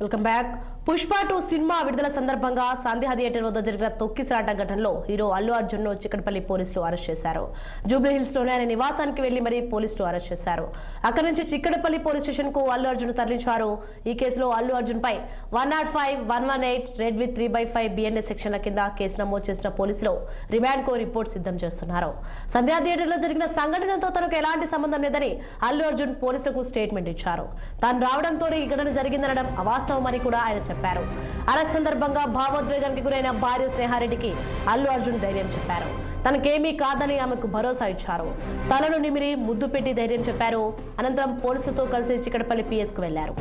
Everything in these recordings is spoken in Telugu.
Welcome back. పుష్ప 2 సినిమా విడుదల సందర్భంగా సంధ్యా థియేటర్ వద్ద జరిగిన తొక్కిసలాట ఘటనలో హీరో అల్లు అర్జున్ ను చిక్కడపల్లి పోలీసులు అరెస్ట్ చేశారు. జూబ్లీ హిల్స్ లోని ఆయన నివాసానికి వెళ్లి మరీ పోలీసులు అరెస్ట్ చేశారు. అక్కడి నుంచి చిక్కడపల్లి పోలీస్ స్టేషన్ కు అల్లు అర్జున్ తరలించారు. ఈ కేసులో అల్లు అర్జున్ పై 105, 118 రెడ్ విత్ 3/5 బిఎన్ఎస్ సెక్షన్ల కింద కేసు నమోదు చేసిన పోలీసులు రిమాండ్ కో రిపోర్ట్ సిద్ధం చేస్తున్నారు. సంధ్యా థియేటర్ లో జరిగిన సంఘటనతో తనకు ఎలాంటి సంబంధం లేదని అల్లు అర్జున్ పోలీసులకు స్టేట్మెంట్ ఇచ్చారు. తాను రావడంతో ఈ ఘటన జరిగిందనడం అవాస్తవమని కూడా ఆయన చెప్పారు. అరెస్ట్ సందర్భంగా భావోద్వేగానికి గురైన భార్య స్నేహారెడ్డికి అల్లు అర్జున్ ధైర్యం చెప్పారు. తనకేమీ కాదని ఆమెకు భరోసా ఇచ్చారు. తలను నిమిరి ముద్దు పెట్టి ధైర్యం చెప్పారు. అనంతరం పోలీసులతో కలిసి చిక్కడపల్లి పిఎస్కు వెళ్లారు.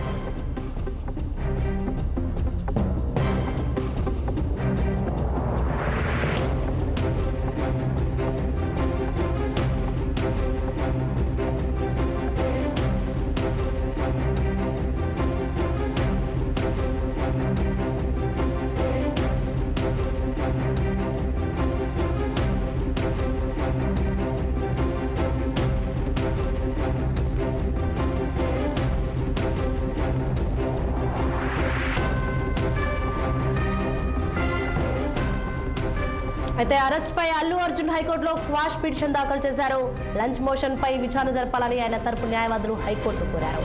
అయితే అరెస్ట్ పై అల్లు అర్జున్ హైకోర్టులో క్వాష్ పిటిషన్ దాఖలు చేశారు. లంచ్ మోషన్ పై విచారణ జరపాలని ఆయన తరపు న్యాయవాదులు హైకోర్టు కోరారు.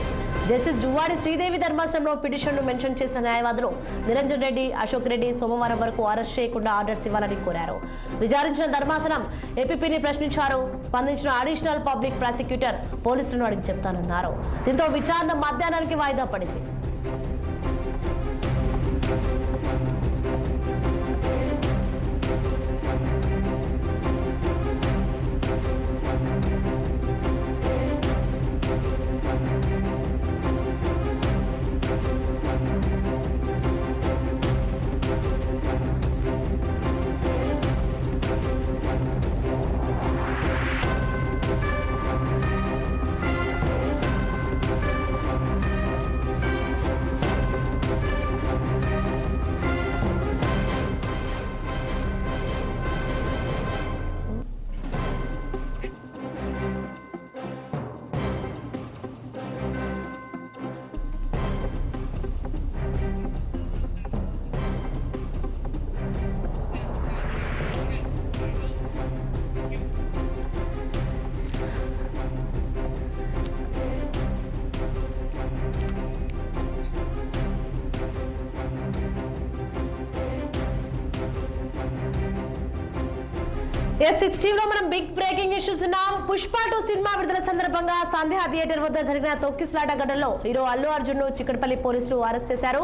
జస్టిస్ జువ్వాడి శ్రీదేవి ధర్మాసనంలో పిటిషన్ ను మెన్షన్ చేసిన న్యాయవాదులు నిరంజన్ రెడ్డి, అశోక్ రెడ్డి సోమవారం వరకు అరెస్ట్ చేయకుండా ఆర్డర్స్ ఇవ్వాలని కోరారు. విచారించిన ధర్మాసనం ఏపీని ప్రశ్నించారు. స్పందించిన అడిషనల్ పబ్లిక్ ప్రాసిక్యూటర్ పోలీసులను అడిగి చెప్తానన్నారు. దీంతో విచారణ మధ్యాహ్నానికి వాయిదా పడింది. లో మనం బిగ్ బ్రేకింగ్ న్యూస్ ఉన్నాం. పుష్ప 2 సినిమా విడుదల సందర్భంగా సంధ్యా థియేటర్ వద్ద జరిగిన తొక్కిసలాట ఘటనలో హీరో అల్లు అర్జున్ ను చిక్కడపల్లి పోలీసులు అరెస్ట్ చేశారు.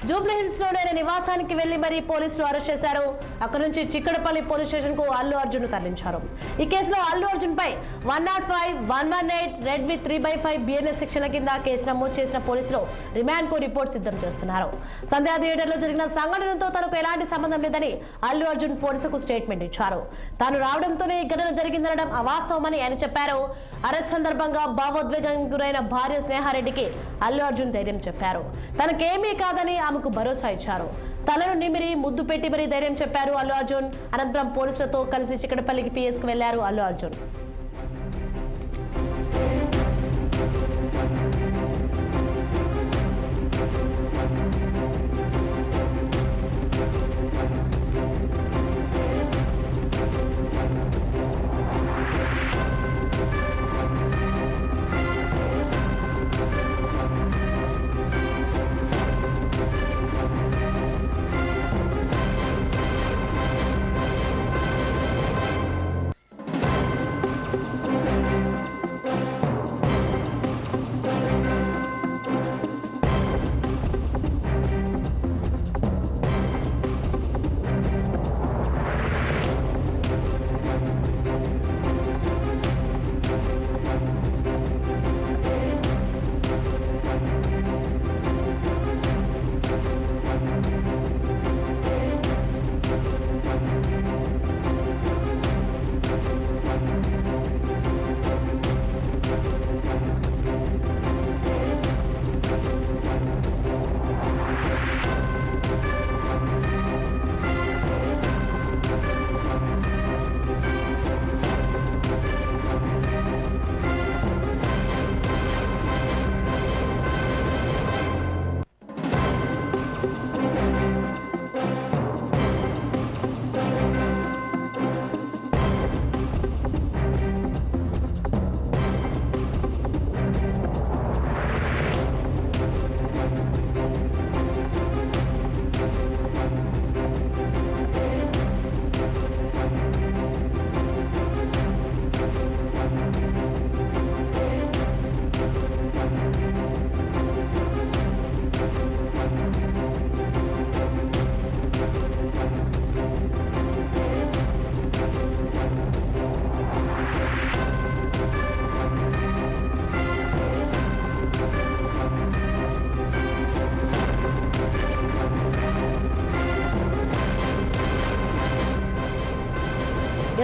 జూబ్లీ హిల్స్ లోని ఆయన నివాసానికి వెళ్లి మరీ పోలీసులు అరెస్ట్ చేశారు. అక్కడి నుంచి చిక్కడపల్లి పోలీస్ స్టేషన్ కు అల్లు అర్జున్ ను తరలించారు. ఈ కేసులో అల్లు అర్జున్ పై 105, 118 రెడ్ విత్ 3/5 బిఎన్ఎస్ సెక్షన్ల కింద కేసు నమోదు చేసిన పోలీసులు రిమాండ్ కో రిపోర్ట్ సిద్ధం చేస్తున్నారు. సంధ్యా థియేటర్ లో జరిగిన సంఘటనతో తనకు ఎలాంటి సంబంధం లేదని అల్లు అర్జున్ పోలీసులకు స్టేట్మెంట్ ఇచ్చారు. తాను రావడంతోనే ఈ ఘటన జరిగిందనడం అవాస్తవమని ఆయన చెప్పారు. అరెస్ట్ సందర్భంగా భావోద్వేగానికి గురైన భార్య స్నేహారెడ్డికి అల్లు అర్జున్ ధైర్యం చెప్పారు. తనకేమీ కాదని ఆమెకు భరోసా ఇచ్చారు. తలను నిమిరి ముద్దు పెట్టి మరీ ధైర్యం చెప్పారు అల్లు అర్జున్. అనంతరం పోలీసులతో కలిసి చిక్కడపల్లికి పిఎస్కు వెళ్లారు Allu Arjun.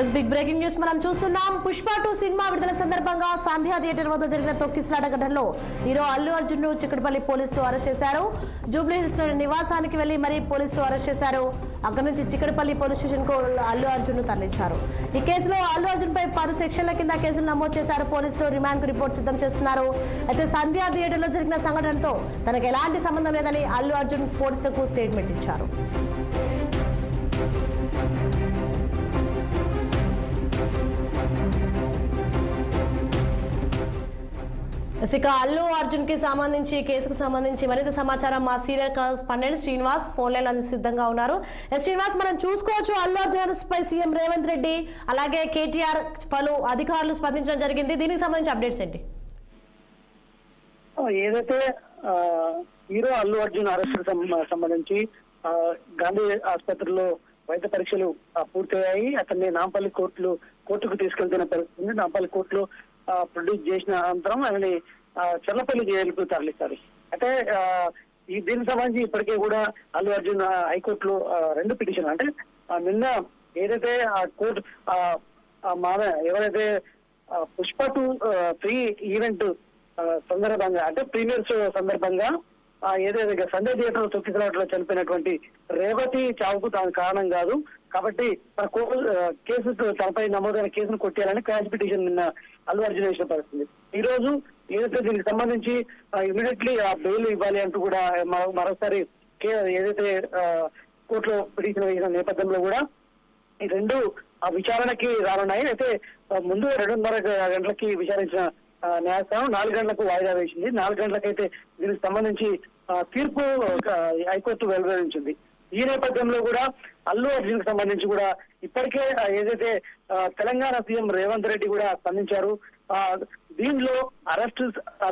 Yes big breaking news మనం చూస్తున్నాం. పుష్ప 2 సినిమా విడుదల సందర్భంగా సంధ్యా థియేటర్ వద్ద జరిగిన తొక్కిసలాట ఘటనలో హీరో అల్లు అర్జున్ ను చిక్కడపల్లి పోలీసులు అరెస్ట్ చేశారు. జూబ్లీ హిల్స్ నివాసానికి వెళ్లి మరీ పోలీసులు అరెస్ట్ చేశారు. అక్కడి నుంచి చిక్కడపల్లి పోలీస్ స్టేషన్ కు అల్లు అర్జున్ ను తరలించారు. ఈ కేసులో అల్లు అర్జున్ పై 10 సెక్షన్ల కింద కేసులు నమోదు చేశారు. పోలీసులు రిమాండ్ కు రిపోర్ట్ సిద్ధం చేస్తున్నారు. అయితే సంధ్యా థియేటర్ లో జరిగిన సంఘటనతో తనకు ఎలాంటి సంబంధం లేదని అల్లు అర్జున్ పోలీసులకు స్టేట్మెంట్ ఇచ్చారు. ఇక అల్లు అర్జున్ కి సంబంధించి కేసుకు సంబంధించి మరింత సమాచారం మా senior correspondent Srinivas phone line సిద్ధంగా ఉన్నారు. శ్రీనివాస్, మనం చూసుకోవచ్చు అల్లు అర్జున్ పై సీఎం రేవంత్ రెడ్డి అలాగే కేటీఆర్ పలు అధికారులు స్పందించడం జరిగింది. దీనికి సంబంధించి అప్డేట్స్ ఏంటి? ఏదైతే హీరో అల్లు అర్జున్ అరెస్ట్ సంబంధించి గాంధీ ఆసుపత్రిలో వైద్య పరీక్షలు పూర్తయ్యాయి. అతన్ని నాంపల్లి కోర్టుకు తీసుకెళ్తున్న పరిస్థితి. నాంపల్లి కోర్టులో ప్రొడ్యూస్ చేసిన అనంతరం ఆయనని చెర్లపల్లి జైలుకు తరలిస్తారు. అయితే దీనికి సంబంధించి ఇప్పటికే కూడా అల్లు అర్జున్ హైకోర్టులో 2 పిటిషన్, అంటే నిన్న ఏదైతే కోర్టు ఎవరైతే పుష్ప 2 ఫ్రీ ఈవెంట్ సందర్భంగా, అంటే ప్రీమియర్ షో సందర్భంగా ఏదైతే సంధ్యా థియేటర్ తొక్కిసలాటలో చనిపోయినటువంటి రేవతి చావుకు తాను కారణం కాదు కాబట్టి తన కేసు తనపై నమోదైన కేసును కొట్టేయాలని క్రాష్ పిటిషన్ నిన్న అల్లు అర్జున్ వేసిన పరిస్థితి. ఈ రోజు ఏదైతే దీనికి సంబంధించి ఇమీడియట్లీ బెయిల్ ఇవ్వాలి అంటూ కూడా మరోసారి ఏదైతే కోర్టులో పిటిషన్ వేసిన నేపథ్యంలో కూడా ఈ 2 విచారణకి రానున్నాయి. అయితే ముందు 2:30 గంటలకి విచారించిన న్యాయస్థానం 4 గంటలకు వాయిదా వేసింది. 4 గంటలకైతే దీనికి సంబంధించి తీర్పు హైకోర్టు వెలువరించింది. ఈ నేపథ్యంలో కూడా అల్లు అర్జున్ కి సంబంధించి కూడా ఇప్పటికే ఏదైతే తెలంగాణ సీఎం రేవంత్ రెడ్డి కూడా స్పందించారు. దీనిలో అరెస్ట్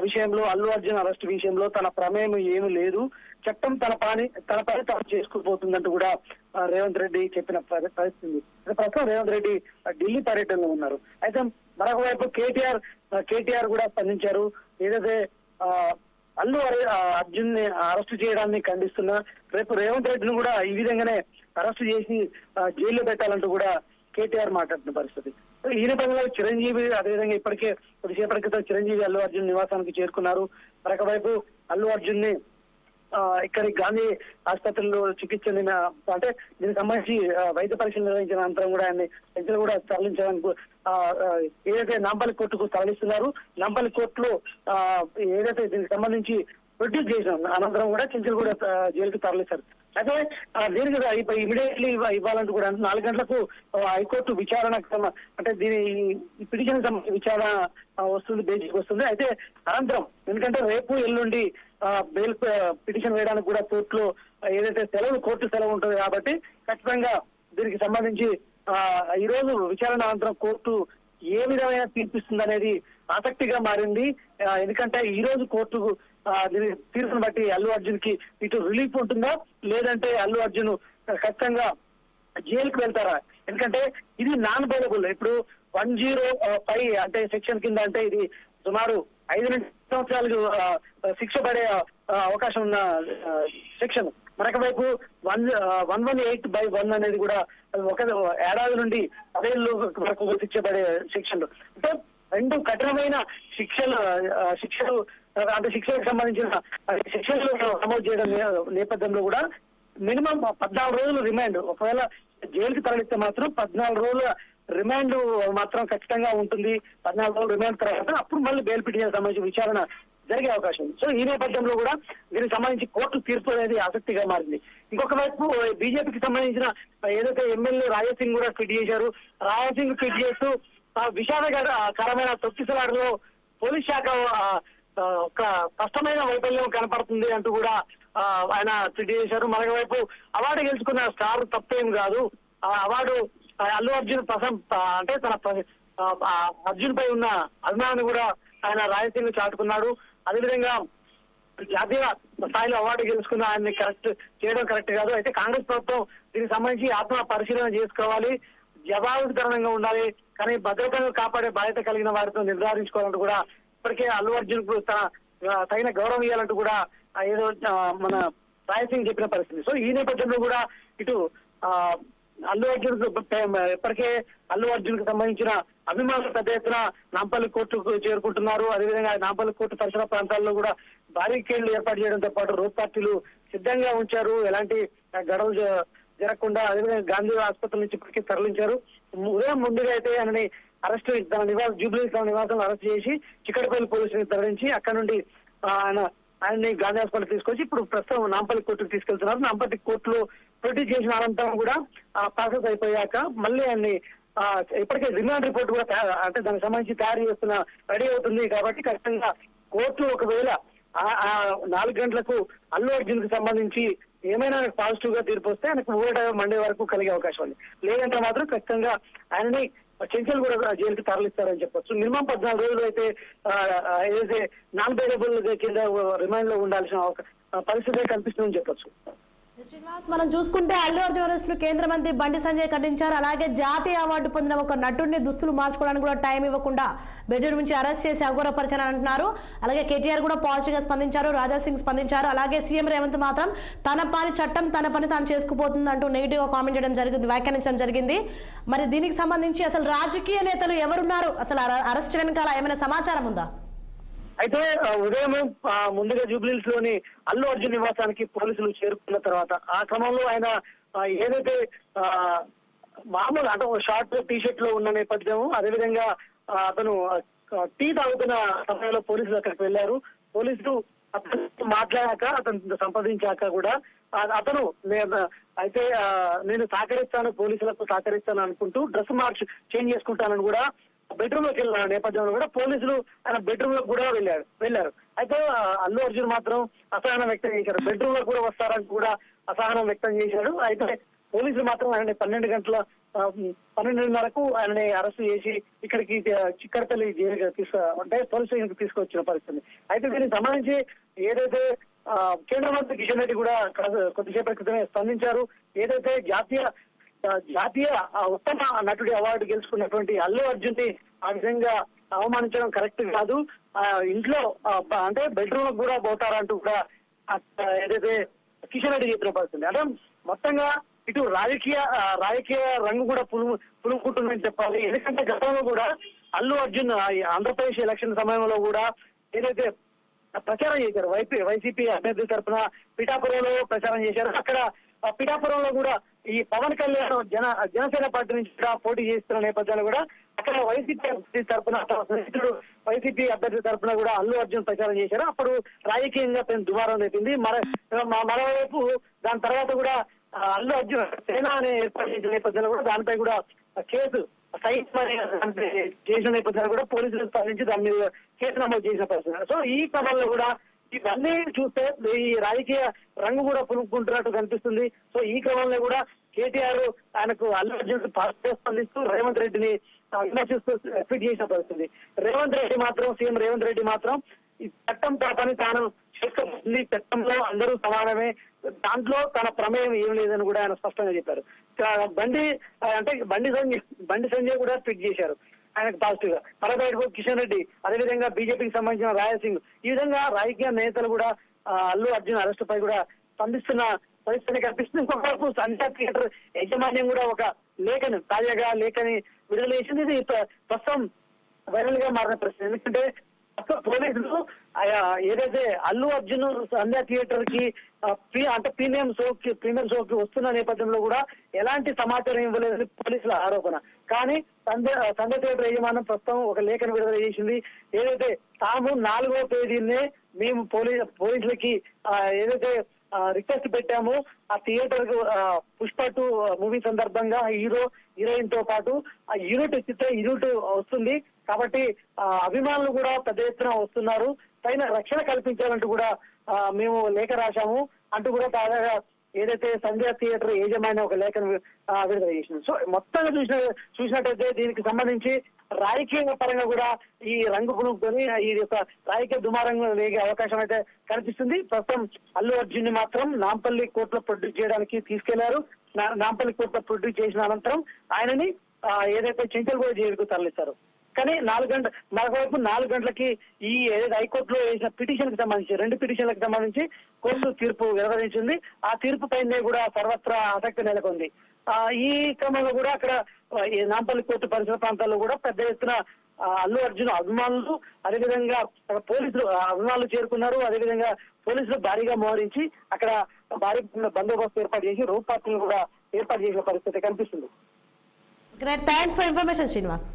విషయంలో, అల్లు అర్జున్ అరెస్ట్ విషయంలో తన ప్రమేయం ఏమీ లేదు, చట్టం తన పని తాను చేసుకుపోతుందంటూ కూడా రేవంత్ రెడ్డి చెప్పిన పరిస్థితి. ప్రస్తుతం రేవంత్ రెడ్డి ఢిల్లీ పర్యటనలో ఉన్నారు. అయితే మరొక వైపు కేటీఆర్ కూడా స్పందించారు. ఏదైతే అల్లు అర్జున్ ని అరెస్ట్ చేయడాన్ని ఖండిస్తున్నా రేపు రేవంత్ రెడ్డిని కూడా ఈ విధంగానే అరెస్ట్ చేసి జైల్లో పెట్టాలంటూ కూడా కేటీఆర్ మాట్లాడుతున్న పరిస్థితి. ఈ నేపథ్యంలో చిరంజీవి అదేవిధంగా ఇప్పటికే కొద్దిసేపటి క్రితం చిరంజీవి అల్లు అర్జున్ నివాసానికి చేరుకున్నారు. మరొక వైపు అల్లు అర్జున్ ని ఇక్కడి గాంధీ ఆసుపత్రిలో చికిత్స అంటే దీనికి సంబంధించి వైద్య పరీక్షలు నిర్వహించిన అనంతరం కూడా ఆయన్ని ఇద్దరు కూడా తరలించడానికి ఏదైతే నాంపల్లి కోర్టుకు తరలిస్తున్నారు. నాంపల్లి కోర్టులో ఏదైతే దీనికి సంబంధించి ప్రొడ్యూస్ చేసిన అనంతరం కూడా చెంచల్ కూడా జైలుకి తరలిస్తారు. అయితే దీనికి ఇమీడియట్లీ ఇవ్వాలంటూ కూడా 4 గంటలకు హైకోర్టు విచారణ, అంటే దీని పిటిషన్ విచారణ వస్తుంది, బేసిక్ వస్తుంది. అయితే అనంతరం ఎందుకంటే రేపు ఎల్లుండి బెయిల్ పిటిషన్ వేయడానికి కూడా కోర్టులో ఏదైతే కోర్టు సెలవు ఉంటుంది కాబట్టి ఖచ్చితంగా దీనికి సంబంధించి ఈ రోజు విచారణ అనంతరం కోర్టు ఏ విధమైన తీర్పిస్తుంది అనేది ఆసక్తిగా మారింది. ఎందుకంటే ఈ రోజు కోర్టుకు దీని తీర్పును బట్టి అల్లు అర్జున్ కి ఇటు రిలీఫ్ ఉంటుందా, లేదంటే అల్లు అర్జున్ ఖచ్చితంగా జైలుకు వెళ్తారా? ఎందుకంటే ఇది నాన్ బెయిలబుల్. ఇప్పుడు 105 అంటే సెక్షన్ కింద, అంటే ఇది సుమారు 5 నుంచి 10 సంవత్సరాలకు శిక్ష పడే అవకాశం ఉన్న సెక్షన్. మరొక వైపు 118/1 అనేది కూడా 1 ఏడాది నుండి 10 ఏళ్ళు వరకు శిక్ష పడే సెక్షన్లు. అంటే 2 కఠినమైన శిక్షలు అంటే శిక్షలకు సంబంధించిన శిక్షలు నమోదు చేయడం నేపథ్యంలో కూడా మినిమం 14 రోజులు రిమాండ్, ఒకవేళ జైలుకి తరలిస్తే మాత్రం 14 రోజుల రిమాండ్ మాత్రం ఖచ్చితంగా ఉంటుంది. 14 రోజులు రిమాండ్ తర్వాత అప్పుడు మళ్ళీ బెయిల్ పిటిషన్ సంబంధించి విచారణ జరిగే అవకాశం ఉంది. సో ఈ నేపథ్యంలో కూడా దీనికి సంబంధించి కోర్టు తీర్పు అనేది ఆసక్తిగా మారింది. ఇంకొక వైపు బీజేపీకి సంబంధించిన ఏదైతే ఎమ్మెల్యే రాజాసింగ్ కూడా ట్వీట్ చేశారు. రాజాసింగ్ ట్వీట్ చేస్తూ విషాదకరమైన తొక్కిసలాటలో పోలీస్ శాఖ ఒక స్పష్టమైన వైఫల్యం కనపడుతుంది అంటూ కూడా ఆయన ట్వీట్ చేశారు. మరొక వైపు అవార్డు గెలుచుకున్న స్టార్ తప్పేం కాదు, ఆ అవార్డు అల్లు అర్జున్ అంటే తన అర్జున్ పై ఉన్న అభిమానాన్ని కూడా ఆయన రాయలసీమ చాటుకున్నాడు. అదేవిధంగా జాతీయ స్థాయిలో అవార్డు గెలుచుకున్న ఆయన్ని చేయడం కరెక్ట్ కాదు. అయితే కాంగ్రెస్ ప్రభుత్వం దీనికి సంబంధించి ఆత్మ పరిశీలన చేసుకోవాలి, జవాబుదారీతనంగా ఉండాలి, కానీ భద్రతను కాపాడే బాధ్యత కలిగిన వారితో నిర్ధారించుకోవాలంటూ కూడా ఇప్పటికే అల్లు అర్జున్ కు తగిన గౌరవం ఇవ్వాలంటూ కూడా ఏదో మన రాయసింగ్ చెప్పిన పరిస్థితి. సో ఈ నేపథ్యంలో కూడా ఇటు అల్లు అర్జున్ ఇప్పటికే అల్లు అర్జున్ కు సంబంధించిన అభిమానులు పెద్ద ఎత్తున నాంపల్లి కోర్టుకు చేరుకుంటున్నారు. అదేవిధంగా నాంపల్లి కోర్టు పరిసర ప్రాంతాల్లో కూడా బారికేడ్లు ఏర్పాటు చేయడంతో పాటు రోడ్ పార్టీలు సిద్ధంగా ఉంచారు. ఎలాంటి గడవ జరగకుండా అదేవిధంగా గాంధీ ఆసుపత్రి నుంచి ఇప్పటికే తరలించారు. ఉదయం ముందుగా అయితే ఆయనని అరెస్ట్ తన జూబ్లీ తన నివాసంలో అరెస్ట్ చేసి చిక్కడపల్లి పోలీసులకు తరలించి అక్కడ నుండి ఆయన్ని గాంధీ హాస్పిటల్ తీసుకొచ్చి ఇప్పుడు ప్రస్తుతం నాంపల్లి కోర్టుకు తీసుకెళ్తున్నారు. నాంపల్లి కోర్టులో ప్రొడ్యూస్ చేసిన అనంతరం కూడా ఆ ప్రాసెస్ అయిపోయాక మళ్ళీ ఆయన్ని ఇప్పటికే రిమాండ్ రిపోర్ట్ కూడా అంటే దానికి సంబంధించి తయారు చేస్తున్న రెడీ అవుతుంది. కాబట్టి ఖచ్చితంగా కోర్టు ఒకవేళ 4 గంటలకు అల్లు అర్జున్ కు సంబంధించి ఏమైనా పాజిటివ్ గా తీర్పు వస్తే ఆయనకు మండే వరకు కలిగే అవకాశం ఉంది. లేదంటే మాత్రం ఖచ్చితంగా ఆయనని చెంచల్ కూడా జైలుకి తరలిస్తారని చెప్పొచ్చు. మినిమం 14 రోజులు అయితే ఏదైతే నాన్ బెయిలబుల్ కింద రిమాండ్ లో ఉండాల్సిన పరిస్థితి కనిపిస్తుందని చెప్పొచ్చు. శ్రీనివాస్, మనం చూసుకుంటే అల్లు అర్జున్ అరెస్ట్ ను కేంద్ర మంత్రి బండి సంజయ్ ఖండించారు. అలాగే జాతీయ అవార్డు పొందిన ఒక నటుడిని దుస్తులు మార్చుకోవడానికి కూడా టైం ఇవ్వకుండా బెడ్రూమ్ నుంచి అరెస్ట్ చేసి అఘోరపరిచారని అంటున్నారు. అలాగే కేటీఆర్ కూడా పాజిటివ్ గా స్పందించారు, రాజా సింగ్ స్పందించారు. అలాగే సీఎం రేవంత్ మాత్రం తన పని చట్టం తన పని తాను చేసుకుపోతుంది అంటూ నెగిటివ్ గా కామెంట్ చేయడం జరిగింది, వ్యాఖ్యానించడం జరిగింది. మరి దీనికి సంబంధించి అసలు రాజకీయ నేతలు ఎవరున్నారు, అసలు అరెస్ట్ వెనకాల ఏమైనా సమాచారం ఉందా? అయితే ఉదయం ముందుగా జూబ్లీహిల్స్ లోని అల్లు అర్జున్ నివాసానికి పోలీసులు చేరుకున్న తర్వాత ఆ క్రమంలో ఆయన ఏదైతే మామూలు అంటే షార్ట్ టీ షర్ట్ లో ఉన్న నేపథ్యం, అదేవిధంగా అతను టీ తాగుతున్న సమయంలో పోలీసులు అక్కడికి వెళ్లారు. పోలీసులు అతను మాట్లాడాక అతను సంప్రదించాక కూడా అతను అయితే నేను సహకరిస్తాను, పోలీసులకు సహకరిస్తాను అనుకుంటూ డ్రెస్ మార్చ్ చేంజ్ చేసుకుంటానని కూడా బెడ్రూమ్ లోకి వెళ్ళిన నేపథ్యంలో కూడా పోలీసులు ఆయన బెడ్రూమ్ లో కూడా వెళ్ళారు. అయితే అల్లు అర్జున్ మాత్రం అసహనం వ్యక్తం చేశారు. బెడ్రూమ్ లో కూడా వస్తారని కూడా అసహనం వ్యక్తం చేశాడు. అయితే పోలీసులు మాత్రం ఆయన 12:30కు ఆయనని అరెస్ట్ చేసి ఇక్కడికి చిక్కడపల్లి అంటే పోలీస్ స్టేషన్ కు తీసుకొచ్చిన పరిస్థితి. అయితే దీనికి సంబంధించి ఏదైతే కేంద్ర మంత్రి కిషన్ రెడ్డి కూడా కొద్దిసేపటి క్రితమే స్పందించారు. ఏదైతే జాతీయ ఉత్తమ నటుడి అవార్డు గెలుచుకున్నటువంటి అల్లు అర్జున్ ని ఆ విధంగా అవమానించడం కరెక్ట్ కాదు. ఇంట్లో అంటే బెడ్రూమ్ కూడా పోతారంటూ కూడా ఏదైతే కిషన్ రెడ్డి చెప్పిన పరిస్థితి. అంటే మొత్తంగా ఇటు రాజకీయ రంగు కూడా పులుముకుంటుందని చెప్పాలి. ఎందుకంటే గతంలో కూడా అల్లు అర్జున్ ఆంధ్రప్రదేశ్ ఎలక్షన్ సమయంలో కూడా ఏదైతే ప్రచారం చేశారు, వైసీపీ అభ్యర్థి తరఫున పిఠాపురంలో ప్రచారం చేశారు. అక్కడ పిఠాపురంలో కూడా ఈ పవన్ కళ్యాణ్ జనసేన పార్టీ నుంచి పోటీ చేస్తున్న నేపథ్యంలో కూడా అక్కడ వైసీపీ అభ్యర్థి తరఫున స్నేహితుడు వైసీపీ అభ్యర్థి తరఫున కూడా అల్లు అర్జున్ ప్రచారం చేశారు. అప్పుడు రాజకీయంగా దుమారం రేపింది. మరోవైపు దాని తర్వాత కూడా అల్లు అర్జున్ సేన అనే ఏర్పాటు చేసిన నేపథ్యంలో కూడా దానిపై కూడా కేసు చేసిన నేపథ్యంలో కూడా పోలీసులు స్పందించి దాని మీద కేసు నమోదు చేసిన పరిస్థితి. సో ఈ క్రమంలో కూడా ఇవన్నీ చూస్తే ఈ రాజకీయ రంగు కూడా పులుపుకుంటున్నట్టు కనిపిస్తుంది. సో ఈ క్రమంలో కూడా కేటీఆర్ ఆయనకు అల్లు అర్జున్ పాజిటివ్ స్పందిస్తూ రేవంత్ రెడ్డిని విమర్శిస్తూ ట్వీట్ చేసిన పరిస్థితి. సీఎం రేవంత్ రెడ్డి మాత్రం ఈ చట్టం తన పని తాను చేసుకుంటుంది, చట్టంలో అందరూ సమానమే, దాంట్లో తన ప్రమేయం ఏం లేదని కూడా ఆయన స్పష్టంగా చెప్పారు. బండి సంజయ్ కూడా ట్వీట్ చేశారు ఆయనకు పాజిటివ్ గా. మరోవైపు కిషన్ రెడ్డి, అదేవిధంగా బీజేపీకి సంబంధించిన రాజా సింగ్, ఈ విధంగా రాజకీయ నేతలు కూడా అల్లు అర్జున్ అరెస్ట్ పై కూడా స్పందిస్తున్న పరిస్థితి కనిపిస్తుంది. ఇంకొకవైపు సంధ్యా థియేటర్ యాజమాన్యం కూడా ఒక తాజాగా లేఖని విడుదల చేసింది. ఇది ప్రస్తుతం వైరల్ గా మారిన పరిస్థితి. ఎందుకంటే పోలీసులు ఏదైతే అల్లు అర్జున్ సంధ్యా థియేటర్ కి ప్రీమియం షోకి వస్తున్న నేపథ్యంలో కూడా ఎలాంటి సమాచారం ఇవ్వలేదని పోలీసుల ఆరోపణ. కానీ సంధ్యా థియేటర్ యజమానం ప్రస్తుతం ఒక లేఖను విడుదల చేసింది. ఏదైతే తాము 4వ తేదీనే మేము పోలీసులకి ఏదైతే రిక్వెస్ట్ పెట్టాము, ఆ థియేటర్ కు పుష్ప 2 మూవీ సందర్భంగా హీరోయిన్ తో పాటు ఆ యూనిట్ వస్తుంది కాబట్టి అభిమానులు కూడా పెద్ద ఎత్తున వస్తున్నారు, పైన రక్షణ కల్పించాలంటూ కూడా మేము లేఖ రాశాము అంటూ కూడా తాజాగా ఏదైతే సంధ్యా థియేటర్ యజమాని ఒక లేఖను విడుదల చేసింది. సో మొత్తంగా చూసినట్టయితే దీనికి సంబంధించి రాజకీయ పరంగా కూడా ఈ రంగు పులుపుకొని ఈ యొక్క రాజకీయ దుమారంగా వేగే అవకాశం అయితే కనిపిస్తుంది. ప్రస్తుతం అల్లు అర్జున్ ని మాత్రం నాంపల్లి కోర్టులో ప్రొడ్యూస్ చేయడానికి తీసుకెళ్లారు. నాంపల్లి కోర్టులో ప్రొడ్యూస్ చేసిన అనంతరం ఆయనని ఏదైతే చెంచల్ కూడా జైలుకు తరలిస్తారు. కానీ మరొకవైపు 4 గంటలకి ఈ ఏదైతే హైకోర్టులో వేసిన పిటిషన్ కి సంబంధించి 2 పిటిషన్లకు సంబంధించి కోర్టు తీర్పు వెలువరించింది. ఆ తీర్పు పైనే కూడా సర్వత్రా ఆసక్తి నెలకొంది. ఈ క్రమంలో కూడా అక్కడ నాంపల్లి కోర్టు పరిసర ప్రాంతాల్లో కూడా పెద్ద ఎత్తున అల్లు అర్జున్ అభిమానులు, అదేవిధంగా పోలీసులు అభిమానులు చేరుకున్నారు. అదేవిధంగా పోలీసులు భారీగా మోహరించి అక్కడ భారీ బందోబస్తు ఏర్పాటు చేసి రోడ్ పార్టీలు కూడా ఏర్పాటు చేసిన పరిస్థితి కనిపిస్తుంది. Thanks for information Srinivas.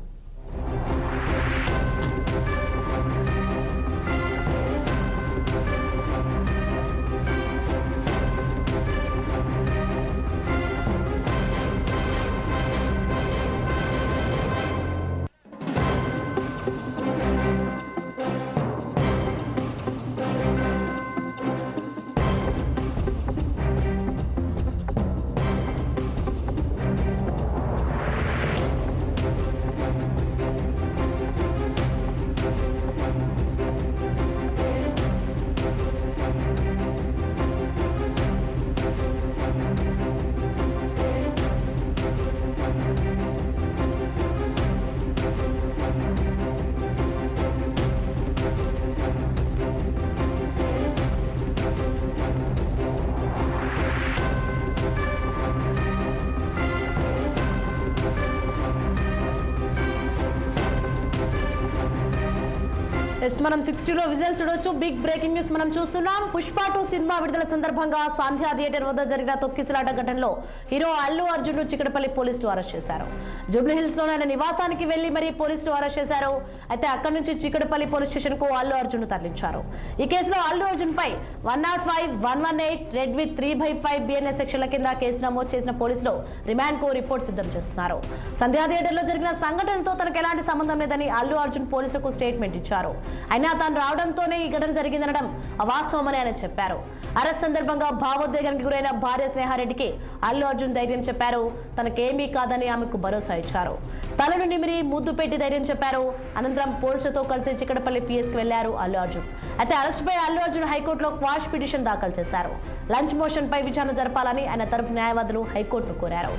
మనం 60లో విజువల్స్ చూడొచ్చు. బిగ్ బ్రేకింగ్ న్యూస్ మనం చూస్తున్నాం. పుష్ప 2 సినిమా విడుదల సందర్భంగా సంధ్యా థియేటర్ వద్ద జరిగిన తొక్కిసలాట ఘటనలో హీరో అల్లు అర్జున్ ను చిక్కడపల్లి పోలీసులు అరెస్ట్ చేశారు. జూబ్లీ హిల్స్ లోని ఆయన నివాసానికి వెళ్లి మరీ పోలీసులు అరెస్ట్ చేశారు. అయితే అక్కడి నుంచి చిక్కడపల్లి పోలీస్ స్టేషన్ కు అల్లు అర్జున్ ను తరలించారు. ఈ కేసులో అల్లు అర్జున్ పై 105, 118 రెడ్ విత్ 3/5 బిఎన్ఎస్ సెక్షన్ల కింద కేసు నమోదు చేసిన పోలీసులు రిమాండ్ కు రిపోర్ట్ సిద్ధం చేస్తున్నారు. సంధ్యా థియేటర్ లో జరిగిన సంఘటనతో తనకు ఎలాంటి సంబంధం లేదని అల్లు అర్జున్ పోలీసులకు స్టేట్మెంట్ ఇచ్చారు. అయినా తాను రావడంతోనే ఈ ఘటన జరిగిందనడం అవాస్తవమని ఆయన చెప్పారు. అరెస్ట్ సందర్భంగా భావోద్వేగానికి గురైన భార్య స్నేహారెడ్డికి అల్లు అర్జున్ ధైర్యం చెప్పారు. తనకేమీ కాదని ఆమెకు భరోసా ఇచ్చారు. తలను నిమిరి ముద్దు పెట్టి ధైర్యం చెప్పారు. అనంతరం పోలీసులతో కలిసి చిక్కడపల్లి పిఎస్కి వెళ్లారు అల్లు అర్జున్. అయితే అరెస్ట్ పై అల్లు అర్జున్ హైకోర్టులో క్వాష్ పిటిషన్ దాఖలు చేశారు. లంచ్ మోషన్ పై విచారణ జరపాలని ఆయన తరపు న్యాయవాదులు హైకోర్టును కోరారు.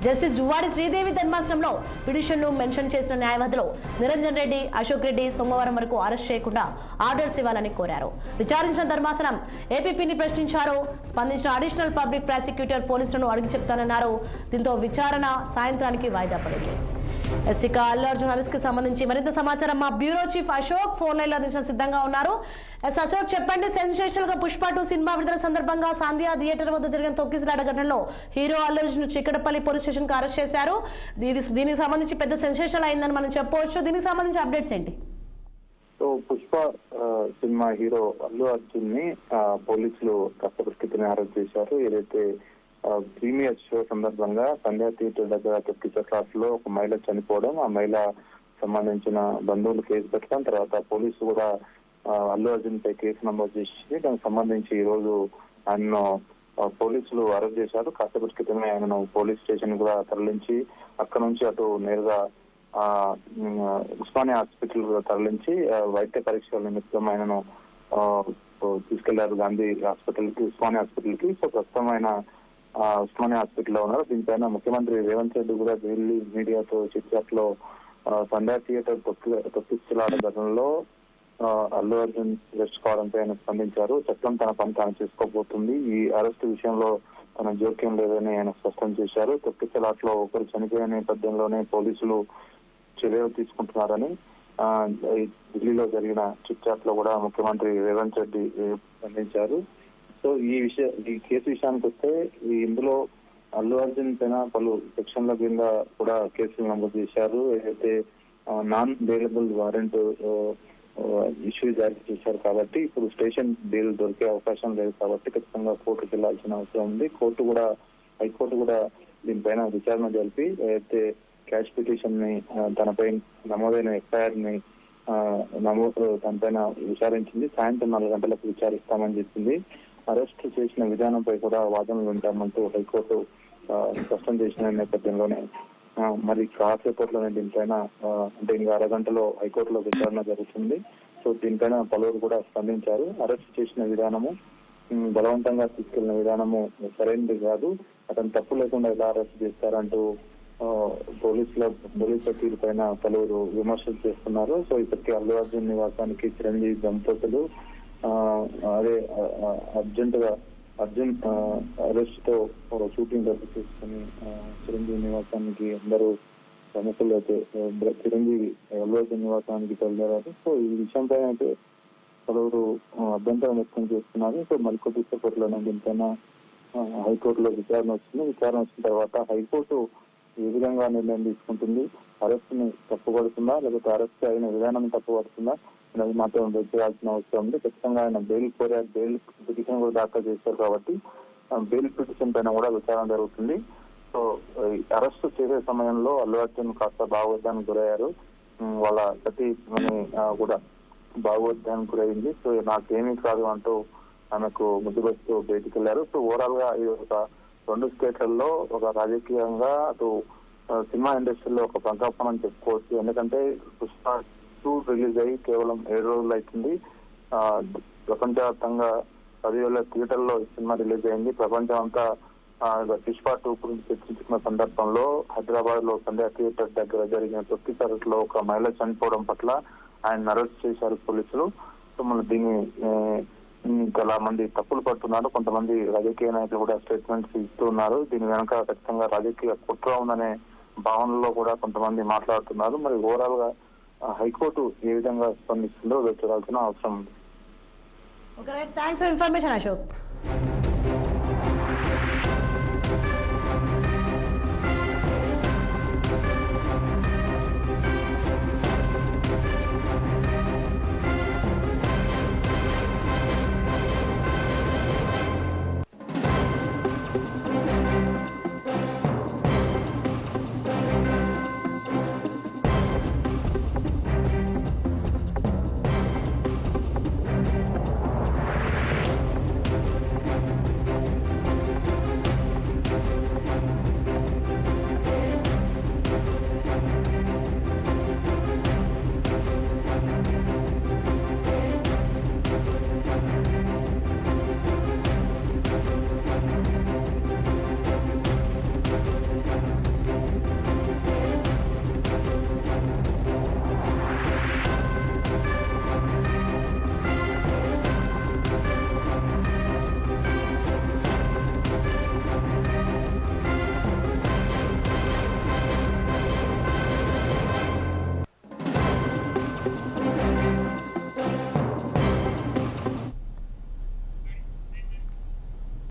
జస్టిస్ జువాడి శ్రీదేవి ధర్మాసనంలో పిటిషన్ ను మెన్షన్ చేసిన న్యాయవాదులు నిరంజన్ రెడ్డి, అశోక్ రెడ్డి సోమవారం వరకు అరెస్ట్ చేయకుండా ఆర్డర్స్ ఇవ్వాలని కోరారు. విచారించిన ధర్మాసనం ఏపీపీని ప్రశ్నించారు. స్పందించిన అడిషనల్ పబ్లిక్ ప్రాసిక్యూటర్ పోలీసులను అడిగి చెప్తానన్నారు. దీంతో విచారణ సాయంత్రానికి వాయిదా పడింది. ఇక అల్లు అర్జున్ అరెస్ట్ కి సంబంధించి మరింత సమాచారం మా bureau chief Ashok phone line లో అందించడం సిద్ధంగా ఉన్నారు. అశోక్ చెప్పండి, సెన్సేషనల్ గా పుష్ప 2 సినిమా విడుదల సందర్భంగా సంధ్యా థియేటర్ వద్ద జరిగిన తొక్కిసలాట ఘటనలో hero Allu Arjun Chikkadpally police station కు అరెస్ట్ చేశారు. దీనికి సంబంధించి పెద్ద సెన్సేషన్ అయిందని మనం చెప్పవచ్చు. దీనికి సంబంధించి అప్డేట్స్ ఏంటి? పుష్ప సినిమా హీరో అల్లు అర్జున్ ని పోలీసులు కస్టడీకి అరెస్ట్ చేశారు. ఏదైతే ప్రీమియర్ షో సందర్భంగా సంధ్యా థియేటర్ దగ్గర తొక్కిసలాటలో ఒక మహిళ చనిపోవడం, ఆ మహిళ సంబంధించిన బంధువులు కేసు పెట్టడం, తర్వాత పోలీసులు కూడా అల్లు అర్జున్ పై కేసు నమోదు చేసి దానికి సంబంధించి ఈ రోజు ఆయన్ను పోలీసులు అరెస్ట్ చేశారు. కాసేపటి క్రితమే ఆయనను పోలీస్ స్టేషన్ కూడా తరలించి అక్కడ నుంచి అటు నేరుగా ఉస్మానియా హాస్పిటల్ తరలించి వైద్య పరీక్షల నిమిత్తం ఆయనను తీసుకెళ్లారు గాంధీ హాస్పిటల్ కి, ఉస్మానియా హాస్పిటల్ కి. సో ప్రస్తుతం ఆయన ఉస్మానియా హాస్పిటల్లో ఉన్నారు. దీనిపైన ముఖ్యమంత్రి రేవంత్ రెడ్డి కూడా ఢిల్లీ మీడియాతో చిట్చాట్లో సంధ్యా థియేటర్ తొక్కిసలాట ఘటనలో అల్లు అర్జున్ అరెస్ట్ కావడంపై ఆయన స్పందించారు. చట్టం తన పని తాను చేసుకోబోతుంది, ఈ అరెస్ట్ విషయంలో తన జోక్యం లేదని ఆయన స్పష్టం చేశారు. తొక్కిసలాటలో ఒకరు చనిపోయే నేపథ్యంలోనే పోలీసులు చర్యలు తీసుకుంటున్నారని ఢిల్లీలో జరిగిన చిట్చాట్ లో కూడా ముఖ్యమంత్రి రేవంత్ రెడ్డి స్పందించారు. సో ఈ కేసు విషయానికి వస్తే ఇందులో అల్లు అర్జున్ పైన పలు సెక్షన్ల కింద కూడా కేసులు నమోదు చేశారు. ఏదైతే నాన్ బెయిలబుల్ వారెంట్ ఇష్యూ జారీ చేశారు కాబట్టి ఇప్పుడు స్టేషన్ బెయిల్ దొరికే అవకాశం లేదు కాబట్టి ఖచ్చితంగా కోర్టుకు వెళ్లాల్సిన అవసరం ఉంది. హైకోర్టు కూడా దీనిపైన విచారణ జరిపి ఏదైతే క్యాష్ పిటిషన్ ని తనపై నమోదైన ఎఫ్ఐఆర్ ని దానిపైన విచారించింది. సాయంత్రం 4 గంటలకు విచారిస్తామని చెప్పింది. అరెస్ట్ చేసిన విధానంపై కూడా వాదనలు ఉంటామంటూ హైకోర్టు స్పష్టం చేసిన నేపథ్యంలోనే మరి కాసేపట్లోనే దీనిపైన అంటే ఇంకా అరగంటలో హైకోర్టులో విచారణ జరుగుతుంది. సో దీనిపైన పలువురు కూడా స్పందించారు. అరెస్ట్ చేసిన విధానము, బలవంతంగా తీసుకెళ్లిన విధానము సరైనది కాదు, అతను తప్పు లేకుండా ఎలా అరెస్ట్ చేస్తారంటూ పోలీసుల తీరు పైన పలువురు విమర్శలు చేస్తున్నారు. సో ఇప్పటికీ అల్లు అర్జున్ నివాసానికి చిరంజీవి దంపతులు అర్జున్ అరెస్ట్ తో షూటింగ్ రద్దు చేసుకుని చిరంజీవి నివాసానికి అందరూ ప్రముఖులు అయితే చిరంజీవి అల్లు అర్జున్ నివాసానికి బయలుదేరారు. సో ఈ విషయంపై అయితే పలువురు అభ్యంతరం వ్యక్తం చేస్తున్నారు. సో మరికొద్ది సేపట్లోనే దీనిపైన హైకోర్టులో విచారణ వచ్చిన తర్వాత హైకోర్టు ఏ విధంగా నిర్ణయం తీసుకుంటుంది, అరెస్ట్ ని తప్పుపడుతుందా లేకపోతే అరెస్ట్ అయిన విధానం తప్పుపడుతుందా అనేది మాత్రం చేయాల్సిన అవసరం ఉంది. ఖచ్చితంగా ఆయన బెయిల్ కోరారు, బెయిల్ పిటిషన్ కూడా దాఖలు చేశారు కాబట్టి బెయిల్ పిటిషన్ పైన కూడా విచారణ జరుగుతుంది. సో అరెస్ట్ చేసే సమయంలో అల్లు అర్జున్ కాస్త భావోద్యానికి గురయ్యారు. వాళ్ళ సతీమణి కూడా భావోద్యానికి గురైంది. సో నాకేమీ కాదు అంటూ ఆమెకు ముద్దుబెడుతూ బయటికి వెళ్లారు. సో ఓవరాల్ గా ఇది ఒక 2 స్టేట్లలో ఒక రాజకీయంగా అటు సినిమా ఇండస్ట్రీలో ఒక ప్రకంపనం చెప్పుకోవచ్చు. ఎందుకంటే పుష్ప 2 రిలీజ్ అయ్యి కేవలం 7 రోజులు అవుతుంది. ప్రపంచవ్యాప్తంగా 10,000 థియేటర్లో సినిమా రిలీజ్ అయింది. ప్రపంచం అంతా పుష్ప 2 గురించి చర్చించుకున్న సందర్భంలో హైదరాబాద్ లో సంధ్యా థియేటర్ దగ్గర జరిగిన తొక్కి సరస్సులో ఒక మహిళ చనిపోవడం పట్ల ఆయన అరెస్ట్ చేశారు పోలీసులు. సో మన దీన్ని చాలా మంది తప్పులు పడుతున్నారు. కొంతమంది రాజకీయ నాయకులు కూడా స్టేట్మెంట్స్ ఇస్తున్నారు. దీని వెనక ఖచ్చితంగా రాజకీయ కుట్ర ఉందనే భావనలో కూడా కొంతమంది మాట్లాడుతున్నారు. మరి ఓవరాల్ గా హైకోర్టు ఏ విధంగా స్పందిస్తుందో చూడాల్సిన అవసరం ఉంది. Thanks for information Ashok.